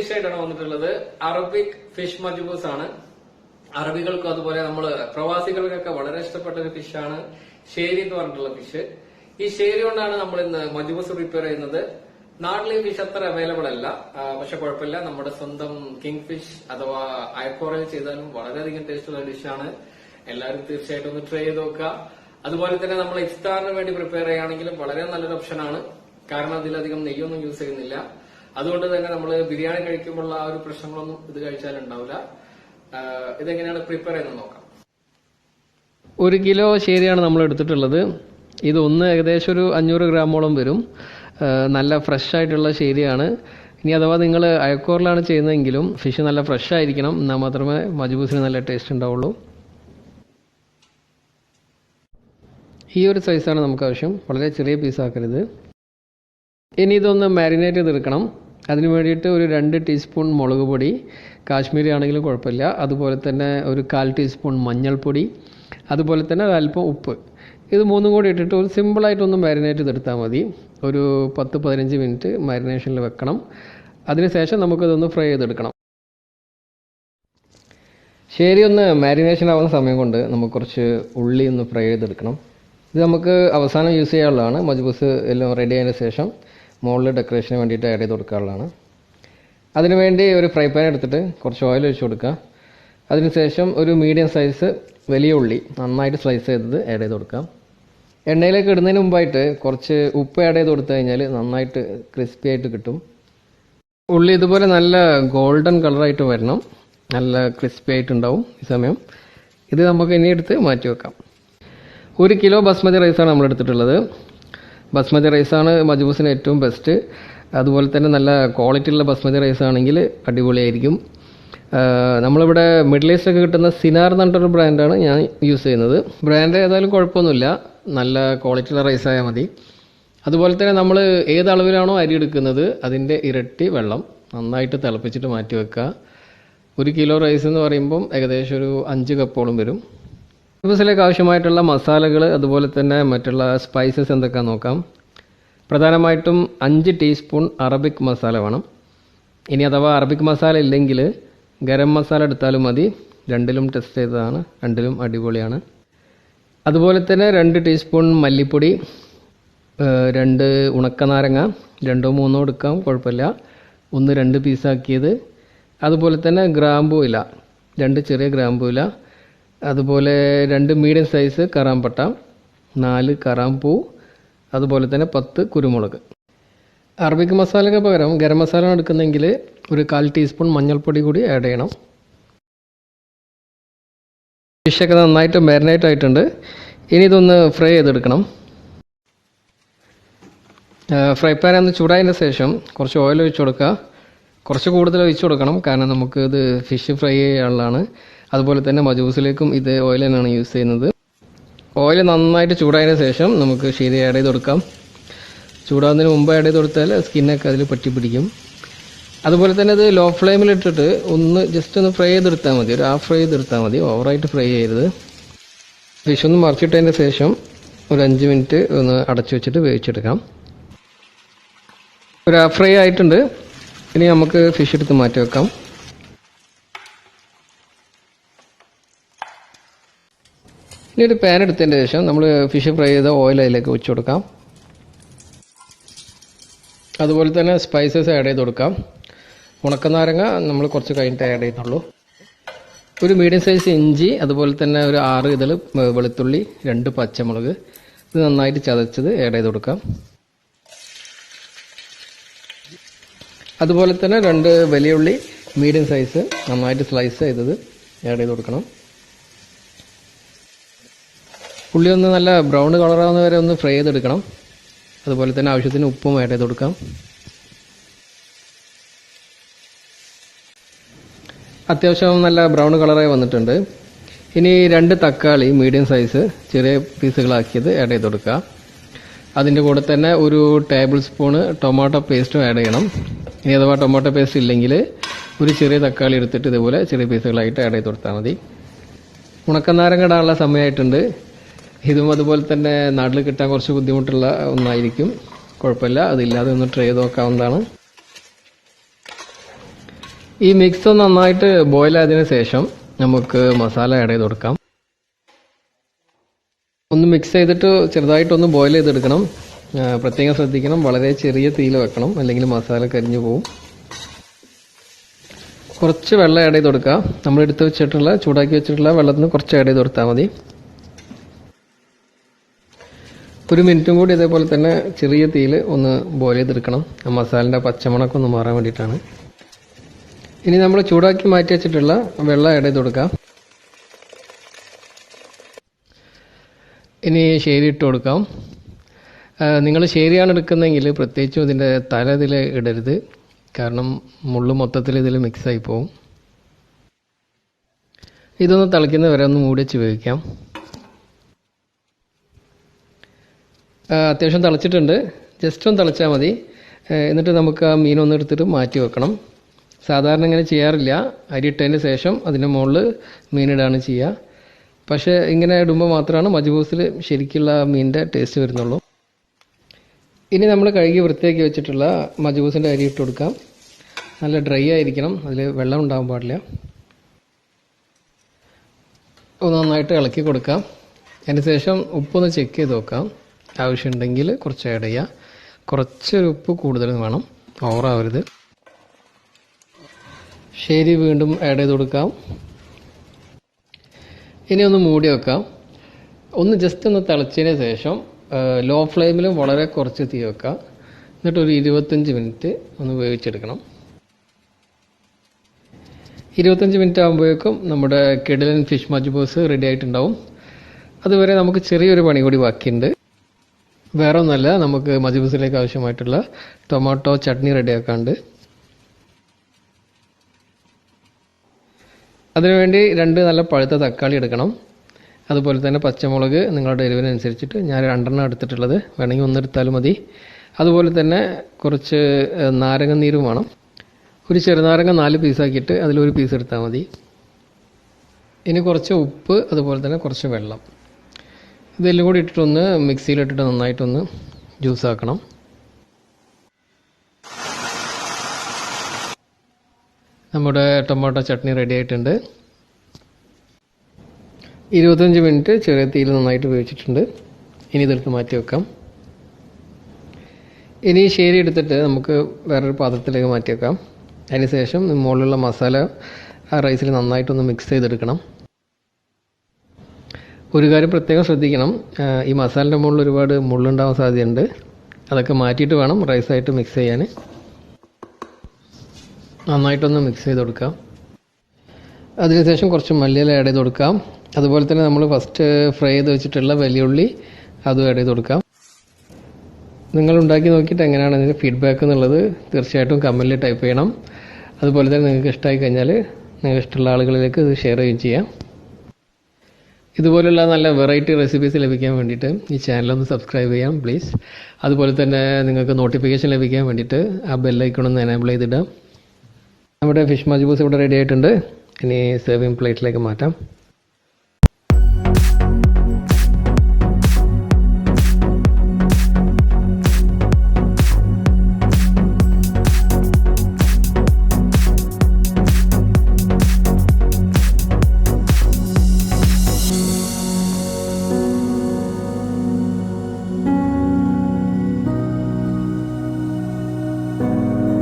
Dish ആയിട്ടാണ് വന്നിട്ടുള്ളത്. Arabic fish majboos ആണ്. അറബികൾക്കും അതുപോലെ നമ്മള് പ്രവാസികൾക്കൊക്കെ വളരെ ഇഷ്ടപ്പെട്ട ഒരു ഫിഷാണ് ഷേരി എന്ന് പറഞ്ഞിട്ടുള്ള ഫിഷ്. ഈ ഷേരി കൊണ്ടാണ് നമ്മൾ ഇന്ന് മജ്ബൂസ് പ്രിപ്പയർ ചെയ്യുന്നത്. നാട്ടിൽ ഈ ഫിഷ് അത്ര അവൈലബിൾ അല്ല, പക്ഷെ കുഴപ്പമില്ല. നമ്മുടെ സ്വന്തം കിങ് ഫിഷ് അഥവാ അയക്കോറയിൽ ചെയ്താലും വളരെയധികം ടേസ്റ്റുള്ള ഡിഷാണ്. എല്ലാവരും തീർച്ചയായിട്ടും ഒന്ന് ട്രൈ ചെയ്ത് നോക്കുക. അതുപോലെ തന്നെ നമ്മൾ ഇഫ്താറിന് വേണ്ടി പ്രിപ്പയർ ചെയ്യുകയാണെങ്കിലും വളരെ നല്ലൊരു ഓപ്ഷനാണ്. കാരണം അതിലധികം നെയ്യൊന്നും യൂസ് ചെയ്യുന്നില്ല. അതുകൊണ്ട് തന്നെ നമ്മൾ ബിരിയാണി കഴിക്കുമ്പോൾ ആ ഒരു പ്രശ്നങ്ങളൊന്നും ഇത് കഴിച്ചാൽ ഉണ്ടാവില്ല. ഇതെങ്ങനെയാണ് പ്രിപ്പയർ ചെയ്യുന്നത് നോക്കാം. 1 കിലോ ശേരിയാണ് നമ്മൾ എടുത്തിട്ടുള്ളത്. ഇതൊന്ന് ഏകദേശം ഒരു 500 ഗ്രാമോളം വരും. നല്ല ഫ്രഷ് ആയിട്ടുള്ള ശേരിയാണ്. ഇനി അഥവാ നിങ്ങൾ അയക്കോറിലാണ് ചെയ്യുന്നതെങ്കിലും ഫിഷ് നല്ല ഫ്രഷ് ആയിരിക്കണം, എന്നാൽ മാത്രമേ മജ്ബൂസിന് നല്ല ടേസ്റ്റ് ഉണ്ടാവുള്ളൂ. ഈ ഒരു സൈസാണ് നമുക്ക് ആവശ്യം, വളരെ ചെറിയ പീസാക്കരുത്. ഇനി ഇതൊന്ന് മാരിനേറ്റ് ചെയ്തെടുക്കണം. അതിന് വേണ്ടിയിട്ട് ഒരു 2 ടീസ്പൂൺ മുളക് പൊടി, കാശ്മീരി ആണെങ്കിലും കുഴപ്പമില്ല. അതുപോലെ തന്നെ ഒരു 1/4 ടീസ്പൂൺ മഞ്ഞൾപ്പൊടി, അതുപോലെ തന്നെ അല്പം ഉപ്പ്. ഇത് മൂന്നും കൂടി ഇട്ടിട്ട് ഒരു സിമ്പിളായിട്ടൊന്ന് മാരിനേറ്റ് ചെയ്തെടുത്താൽ മതി. ഒരു 10-15 മിനിറ്റ് മാരിനേഷനിൽ വെക്കണം. അതിനുശേഷം നമുക്കിതൊന്ന് ഫ്രൈ ചെയ്തെടുക്കണം. ശരി, ഒന്ന് മാരിനേഷൻ ആവുന്ന സമയം കൊണ്ട് നമുക്ക് കുറച്ച് ഉള്ളി ഒന്ന് ഫ്രൈ ചെയ്തെടുക്കണം. ഇത് നമുക്ക് അവസാനം യൂസ് ചെയ്യാനുള്ളതാണ്. മജ്ബൂസ് എല്ലാം റെഡി ആയതിനു ശേഷം മുകളിൽ ഡെക്കറേഷന് വേണ്ടിയിട്ട് ആഡ് ചെയ്ത് കൊടുക്കാനുള്ളതാണ്. അതിനുവേണ്ടി ഒരു ഫ്രൈ പാൻ എടുത്തിട്ട് കുറച്ച് ഓയിൽ ഒഴിച്ച് കൊടുക്കുക. അതിനുശേഷം ഒരു മീഡിയം സൈസ് വലിയ ഉള്ളി നന്നായിട്ട് സ്ലൈസ് ചെയ്തത് ആഡ് ചെയ്ത് കൊടുക്കാം. എണ്ണയിലേക്ക് ഇടുന്നതിന് മുമ്പായിട്ട് കുറച്ച് ഉപ്പ് ആഡ് ചെയ്ത് കൊടുത്തു കഴിഞ്ഞാൽ നന്നായിട്ട് ക്രിസ്പി ആയിട്ട് കിട്ടും. ഉള്ളി ഇതുപോലെ നല്ല ഗോൾഡൻ കളറായിട്ട് വരണം, നല്ല ക്രിസ്പി ആയിട്ടുണ്ടാവും. ഈ സമയം ഇത് നമുക്ക് ഇനി എടുത്ത് മാറ്റി വെക്കാം. 1 കിലോ ബസ്മതി റൈസാണ് നമ്മൾ എടുത്തിട്ടുള്ളത്. ബസ്മതി റൈസാണ് മജ്ബൂസിന് ഏറ്റവും ബെസ്റ്റ്. അതുപോലെ തന്നെ നല്ല ക്വാളിറ്റിയുള്ള ബസ്മതി റൈസ് ആണെങ്കിൽ അടിപൊളിയായിരിക്കും. നമ്മളിവിടെ മിഡിൽ ഈസ്റ്റൊക്കെ കിട്ടുന്ന സിനാർ എന്ന് പറഞ്ഞിട്ടൊരു ബ്രാൻഡാണ് ഞാൻ യൂസ് ചെയ്യുന്നത്. ബ്രാൻഡ് ഏതായാലും കുഴപ്പമൊന്നുമില്ല, നല്ല ക്വാളിറ്റിയുള്ള റൈസ് ആയാൽ മതി. അതുപോലെ തന്നെ നമ്മൾ ഏത് അളവിലാണോ അരി എടുക്കുന്നത് അതിൻ്റെ ഇരട്ടി വെള്ളം നന്നായിട്ട് തിളപ്പിച്ചിട്ട് മാറ്റി വെക്കുക. 1 കിലോ റൈസ് എന്ന് പറയുമ്പം ഏകദേശം ഒരു 5 കപ്പോളം വരും. മജ്ബൂസിലേക്ക് ആവശ്യമായിട്ടുള്ള മസാലകൾ അതുപോലെ തന്നെ മറ്റുള്ള സ്പൈസസ് എന്തൊക്കെയാണെന്ന് നോക്കാം. പ്രധാനമായിട്ടും 5 ടീസ്പൂൺ അറബിക് മസാല വേണം. ഇനി അഥവാ അറബിക് മസാല ഇല്ലെങ്കിൽ ഗരം മസാല എടുത്താലും മതി. രണ്ടിലും ടെസ്റ്റ് ചെയ്തതാണ്, രണ്ടിലും അടിപൊളിയാണ്. അതുപോലെ തന്നെ 2 ടീസ്പൂൺ മല്ലിപ്പൊടി, 2 ഉണക്കനാരങ്ങ, 2-3 എടുക്കാം, കുഴപ്പമില്ല. 1-2 പീസാക്കിയത്. അതുപോലെ തന്നെ ഗ്രാമ്പൂ ഇല, 2 ചെറിയ ഗ്രാമ്പൂ ഇല. അതുപോലെ 2 മീഡിയം സൈസ് കറാമ്പട്ട, 4 കറാമ്പൂ, അതുപോലെ തന്നെ 10 കുരുമുളക്. അറബിക് മസാലയ്ക്ക് പകരം ഗരം മസാല എടുക്കുന്നെങ്കിൽ ഒരു 1/4 ടീസ്പൂൺ മഞ്ഞൾപ്പൊടി കൂടി ആഡ് ചെയ്യണം. ഫിഷൊക്കെ നന്നായിട്ട് മാരിനേറ്റ് ആയിട്ടുണ്ട്. ഇനി ഇതൊന്ന് ഫ്രൈ ചെയ്തെടുക്കണം. ഫ്രൈ പാൻ ഒന്ന് ചൂടായതിന് ശേഷം കുറച്ച് ഓയിൽ ഒഴിച്ച് കൊടുക്കുക. കുറച്ച് കൂടുതൽ ഒഴിച്ച് കൊടുക്കണം, കാരണം നമുക്ക് ഇത് ഫിഷ് ഫ്രൈ ചെയ്യാനുള്ളതാണ്. അതുപോലെ തന്നെ മജ്ബൂസിലേക്കും ഇത് ഓയിൽ തന്നെയാണ് യൂസ് ചെയ്യുന്നത്. ഓയിൽ നന്നായിട്ട് ചൂടായതിന് ശേഷം നമുക്ക് ശരി ആഡ് ചെയ്ത് കൊടുക്കാം. ചൂടാവുന്നതിന് മുമ്പ് ആഡ് ചെയ്ത് കൊടുത്താൽ സ്കിന്നൊക്കെ അതിൽ പറ്റി പിടിക്കും. അതുപോലെ തന്നെ ഇത് ലോ ഫ്ലെയിമിലിട്ടിട്ട് ഒന്ന് ജസ്റ്റ് ഒന്ന് ഫ്രൈ ചെയ്തെടുത്താൽ മതി, ഒരു ഹാഫ് ഫ്രൈ ചെയ്തെടുത്താൽ മതി, ഓവറായിട്ട് ഫ്രൈ ചെയ്യരുത്. ഫിഷ് ഒന്ന് മറിച്ചിട്ടതിന് ശേഷം ഒരു 5 മിനിറ്റ് ഒന്ന് അടച്ചു വെച്ചിട്ട് വേവിച്ചെടുക്കാം. ഒരു ഹാഫ് ഫ്രൈ ആയിട്ടുണ്ട്. ഇനി നമുക്ക് ഫിഷ് എടുത്ത് മാറ്റി വെക്കാം. ഇനി ഒരു പാൻ എടുത്തതിന് ശേഷം നമ്മൾ ഫിഷ് ഫ്രൈ ചെയ്ത ഓയിൽ അതിലേക്ക് ഒഴിച്ചു കൊടുക്കാം. അതുപോലെ തന്നെ സ്പൈസസ് ആഡ് ചെയ്ത് കൊടുക്കാം. ഉണക്കനാരങ്ങ നമ്മൾ കുറച്ച് കഴിഞ്ഞിട്ട് ആഡ് ചെയ്യുന്നുള്ളൂ. ഒരു മീഡിയം സൈസ് ഇഞ്ചി, അതുപോലെ തന്നെ ഒരു 6 ഇതൾ വെളുത്തുള്ളി, 2 പച്ചമുളക്, ഇത് നന്നായിട്ട് ചതച്ചത് ആഡ് ചെയ്ത് കൊടുക്കാം. അതുപോലെ തന്നെ 2 വലിയ ഉള്ളി മീഡിയം സൈസ് നന്നായിട്ട് സ്ലൈസ് ചെയ്തത് ആഡ് ചെയ്ത് കൊടുക്കണം. ഉള്ളി ഒന്ന് നല്ല ബ്രൗൺ കളറാവുന്ന വരെ ഒന്ന് ഫ്രൈ ചെയ്തെടുക്കണം. അതുപോലെ തന്നെ ആവശ്യത്തിന് ഉപ്പും ആഡ് ചെയ്ത് കൊടുക്കാം. അത്യാവശ്യം നല്ല ബ്രൗൺ കളറായി വന്നിട്ടുണ്ട്. ഇനി 2 തക്കാളി മീഡിയം സൈസ് ചെറിയ പീസുകളാക്കിയത് ആഡ് ചെയ്ത് കൊടുക്കുക. അതിൻ്റെ കൂടെ തന്നെ ഒരു ടേബിൾ സ്പൂണ് ടൊമാറ്റോ പേസ്റ്റും ആഡ് ചെയ്യണം. ഇനി അഥവാ ടൊമാറ്റോ പേസ്റ്റ് ഇല്ലെങ്കിൽ ഒരു ചെറിയ തക്കാളി എടുത്തിട്ട് ഇതുപോലെ ചെറിയ പീസുകളായിട്ട് ആഡ് ചെയ്ത് കൊടുത്താൽ മതി. ഉണക്കനാരങ്ങ ഇടാനുള്ള സമയമായിട്ടുണ്ട്. ഇതും അതുപോലെ തന്നെ നാട്ടിൽ കിട്ടാൻ കുറച്ച് ബുദ്ധിമുട്ടുള്ള ഒന്നായിരിക്കും, കുഴപ്പമില്ല. അതില്ലാതെ ഒന്ന് ട്രൈ ചെയ്ത് നോക്കാവുന്നതാണ്. ഈ മിക്സ് നന്നായിട്ട് ബോയിൽ ആയതിനു ശേഷം നമുക്ക് മസാല ആഡ് ചെയ്ത് കൊടുക്കാം. ഒന്ന് മിക്സ് ചെയ്തിട്ട് ചെറുതായിട്ടൊന്ന് ബോയിൽ ചെയ്തെടുക്കണം. പ്രത്യേകം ശ്രദ്ധിക്കണം, വളരെ ചെറിയ തീയിൽ വെക്കണം, അല്ലെങ്കിൽ മസാല കരിഞ്ഞു പോകും. കുറച്ച് വെള്ളം ആഡ് ചെയ്ത് കൊടുക്കുക. നമ്മൾ എടുത്ത് വെച്ചിട്ടുള്ള ചൂടാക്കി വെച്ചിട്ടുള്ള വെള്ളത്തിന് കുറച്ച് ആഡ് ചെയ്ത് കൊടുത്താൽ മതി. ഒരു മിനിറ്റും കൂടി ഇതേപോലെ തന്നെ ചെറിയ തീയിൽ ഒന്ന് ബോയിൽ ചെയ്തെടുക്കണം. മസാലൻ്റെ പച്ചമണക്കം ഒന്ന് മാറാൻ വേണ്ടിയിട്ടാണ്. ഇനി നമ്മൾ ചൂടാക്കി മാറ്റി വെച്ചിട്ടുള്ള വെള്ളം ആഡ് ചെയ്ത് കൊടുക്കാം. ഇനി ശേരി ഇട്ട് കൊടുക്കാം. നിങ്ങൾ ശേരിയാണ് എടുക്കുന്നതെങ്കിൽ പ്രത്യേകിച്ചും ഇതിൻ്റെ തല ഇതിൽ ഇടരുത്, കാരണം മുള്ളു മൊത്തത്തിൽ ഇതിൽ മിക്സായി പോകും. ഇതൊന്ന് തിളയ്ക്കുന്ന വരെ ഒന്ന് മൂടി വെച്ച് വേവിക്കാം. അത്യാവശ്യം തിളച്ചിട്ടുണ്ട്. ജസ്റ്റ് ഒന്ന് തിളച്ചാൽ മതി. എന്നിട്ട് നമുക്ക് ആ മീനൊന്ന് എടുത്തിട്ട് മാറ്റി വെക്കണം. സാധാരണ ഇങ്ങനെ ചെയ്യാറില്ല. അരി ഇട്ടതിന് ശേഷം അതിൻ്റെ മുകളിൽ മീനിടാണ് ചെയ്യുക. പക്ഷേ ഇങ്ങനെ ഇടുമ്പോൾ മാത്രമാണ് മജ്ബൂസിൽ ശരിക്കുള്ള മീനിൻ്റെ ടേസ്റ്റ് വരുന്നുള്ളൂ. ഇനി നമ്മൾ കഴുകി വൃത്തിയാക്കി വെച്ചിട്ടുള്ള മജ്ബൂസിൻ്റെ അരി ഇട്ട് കൊടുക്കാം. നല്ല ഡ്രൈ ആയിരിക്കണം, അതിൽ വെള്ളം ഉണ്ടാകാൻ പാടില്ല. ഒന്ന് നന്നായിട്ട് ഇളക്കി കൊടുക്കാം. അതിന് ശേഷം ഉപ്പൊന്ന് ചെക്ക് ചെയ്ത് നോക്കാം. ആവശ്യമുണ്ടെങ്കിൽ കുറച്ച് ആഡ് ചെയ്യുക. കുറച്ചൊരു ഉപ്പ് കൂടുതൽ വേണം, ഓവറാവരുത്. ശരി, വീണ്ടും ആഡ് ചെയ്ത് കൊടുക്കാം. ഇനി ഒന്ന് മൂടി വെക്കാം. ഒന്ന് ജസ്റ്റ് ഒന്ന് തിളച്ചതിന് ശേഷം ലോ ഫ്ലെയിമിൽ വളരെ കുറച്ച് തീ വെക്കാം. എന്നിട്ട് ഒരു 25 മിനിറ്റ് ഒന്ന് വേവിച്ചെടുക്കണം. 25 മിനിറ്റ് ആകുമ്പോഴേക്കും നമ്മുടെ കിടിലൻ ഫിഷ് മജ്ബൂസ് റെഡി ആയിട്ടുണ്ടാവും. അതുവരെ നമുക്ക് ചെറിയൊരു പണി കൂടി ബാക്കിയുണ്ട്. വേറെ ഒന്നല്ല, നമുക്ക് മജ്ബൂസിലേക്ക് ആവശ്യമായിട്ടുള്ള ടൊമാറ്റോ ചട്നി റെഡിയാക്കാണ്ട്. അതിനുവേണ്ടി 2 നല്ല പഴുത്ത തക്കാളി എടുക്കണം. അതുപോലെ തന്നെ പച്ചമുളക് നിങ്ങളുടെ എരിവിനനുസരിച്ചിട്ട് ഞാൻ 2 എടുത്തിട്ടുള്ളത്, വേണമെങ്കിൽ 1 എടുത്താലും മതി. അതുപോലെ തന്നെ കുറച്ച് നാരങ്ങ നീരും വേണം. ഒരു ചെറുനാരങ്ങ 4 പീസാക്കിയിട്ട് അതിലൊരു പീസ് എടുത്താൽ മതി. ഇനി കുറച്ച് ഉപ്പ്, അതുപോലെ തന്നെ കുറച്ച് വെള്ളം, ഇതെല്ലാം കൂടി ഇട്ടിട്ടൊന്ന് മിക്സിയിലിട്ടിട്ട് നന്നായിട്ടൊന്ന് ജ്യൂസാക്കണം. നമ്മുടെ ടൊമാറ്റോ ചട്നി റെഡി ആയിട്ടുണ്ട്. 25 മിനിറ്റ് ചെറിയ തീയിൽ നന്നായിട്ട് വേവിച്ചിട്ടുണ്ട്. ഇനി ഇതെടുത്ത് മാറ്റി വെക്കാം. ഇനി ശേരി എടുത്തിട്ട് നമുക്ക് വേറൊരു പാത്രത്തിലേക്ക് മാറ്റി വെക്കാം. അതിനുശേഷം മുകളിലുള്ള മസാല ആ റൈസിൽ നന്നായിട്ടൊന്ന് മിക്സ് ചെയ്തെടുക്കണം. ഒരു കാര്യം പ്രത്യേകം ശ്രദ്ധിക്കണം, ഈ മസാലൻ്റെ മുകളിൽ ഒരുപാട് മുള്ളുണ്ടാവാൻ സാധ്യതയുണ്ട്. അതൊക്കെ മാറ്റിയിട്ട് വേണം റൈസായിട്ട് മിക്സ് ചെയ്യാൻ. നന്നായിട്ടൊന്ന് മിക്സ് ചെയ്ത് കൊടുക്കാം. അതിനുശേഷം കുറച്ച് മല്ലിയില ആഡ് ചെയ്ത് കൊടുക്കാം. അതുപോലെ തന്നെ നമ്മൾ ഫസ്റ്റ് ഫ്രൈ ചെയ്ത് വെച്ചിട്ടുള്ള വലിയ ഉള്ളി അതും ആഡ് ചെയ്ത് കൊടുക്കാം. നിങ്ങൾ ഉണ്ടാക്കി നോക്കിയിട്ട് എങ്ങനെയാണ് ഇതിൻ്റെ ഫീഡ്ബാക്ക് എന്നുള്ളത് തീർച്ചയായിട്ടും കമൻറ്റിൽ ടൈപ്പ് ചെയ്യണം. അതുപോലെ തന്നെ നിങ്ങൾക്ക് ഇഷ്ടമായി കഴിഞ്ഞാൽ നിങ്ങൾക്ക് ഇഷ്ടമുള്ള ആളുകളിലേക്ക് ഇത് ഷെയർ ചെയ്യുകയും ചെയ്യാം. ഇതുപോലുള്ള നല്ല വെറൈറ്റി റെസിപ്പീസ് ലഭിക്കാൻ വേണ്ടിയിട്ട് ഈ ചാനലൊന്ന് സബ്സ്ക്രൈബ് ചെയ്യാം പ്ലീസ്. അതുപോലെ തന്നെ നിങ്ങൾക്ക് നോട്ടിഫിക്കേഷൻ ലഭിക്കാൻ വേണ്ടിയിട്ട് ആ ബെല്ലൈക്കണൊന്ന് എനേബിൾ ചെയ്തിടാം. നമ്മുടെ ഫിഷ് മജ്ബൂസ് ഇവിടെ റെഡി ആയിട്ടുണ്ട്. ഇനി സെർവിങ് പ്ലേറ്റിലേക്ക് മാറ്റാം.